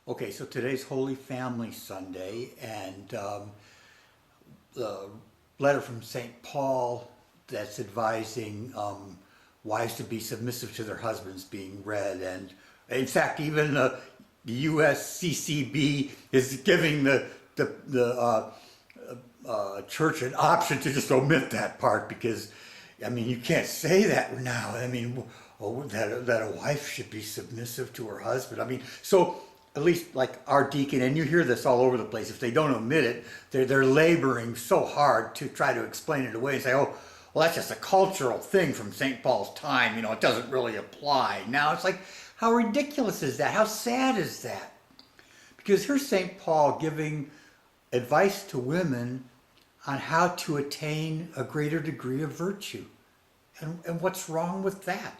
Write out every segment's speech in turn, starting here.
Okay, so today's Holy Family Sunday, and the letter from St. Paul that's advising wives to be submissive to their husbands being read. And in fact, even the USCCB is giving the church an option to just omit that part because, I mean, you can't say that now. I mean, that a wife should be submissive to her husband. I mean, so at least like our deacon, and you hear this all over the place, if they don't omit it, they're laboring so hard to try to explain it away and say, oh, well, that's just a cultural thing from St. Paul's time, it doesn't really apply. Now it's like, how ridiculous is that? How sad is that? Because here's St. Paul giving advice to women on how to attain a greater degree of virtue. And what's wrong with that?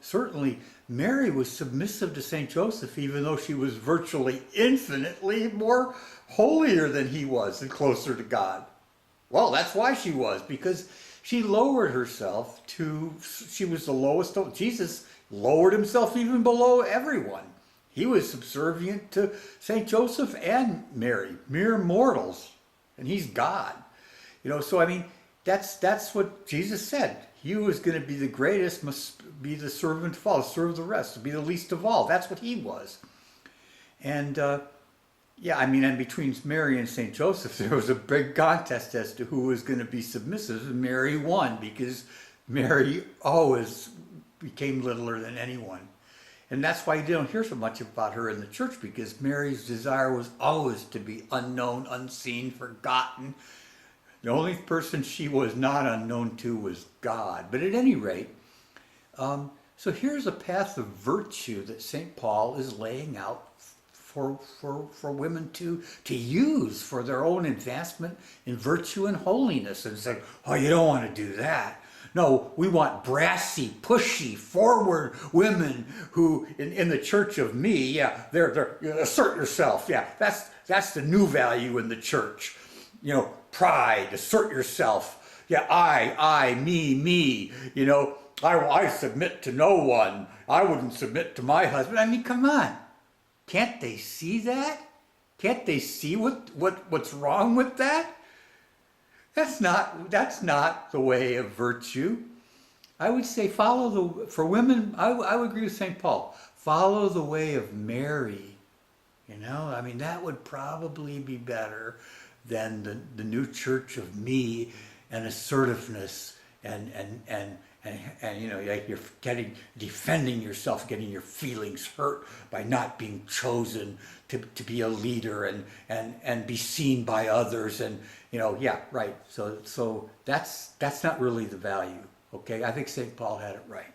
Certainly Mary was submissive to St. Joseph, even though she was virtually infinitely more holier than he was and closer to God. Well, that's why she was, because she lowered herself she was the lowest. Jesus lowered himself even below everyone. He was subservient to St. Joseph and Mary, mere mortals, and he's God. So I mean, that's what Jesus said. He who is going to be the greatest must be the servant of all, serve the rest, to be the least of all. That's what he was. And and between Mary and St. Joseph, there was a big contest as to who was going to be submissive, and Mary won because Mary always became littler than anyone. And that's why you don't hear so much about her in the church, because Mary's desire was always to be unknown, unseen, forgotten. The only person she was not unknown to was God. But at any rate, so here's a path of virtue that St. Paul is laying out for women to use for their own advancement in virtue and holiness. And it's like, oh, you don't want to do that. No, we want brassy, pushy, forward women who, in the church of me, they're assert yourself. Yeah, that's the new value in the church. Pride, assert yourself. Yeah, I, me. I submit to no one. I wouldn't submit to my husband. I mean, come on. Can't they see that? Can't they see what's wrong with that? That's not the way of virtue. I would say for women, I would agree with St. Paul. Follow the way of Mary. I mean, that would probably be better than the new church of me and assertiveness and you're defending yourself, getting your feelings hurt by not being chosen to be a leader and be seen by others right. So that's not really the value. Okay, I think St. Paul had it right.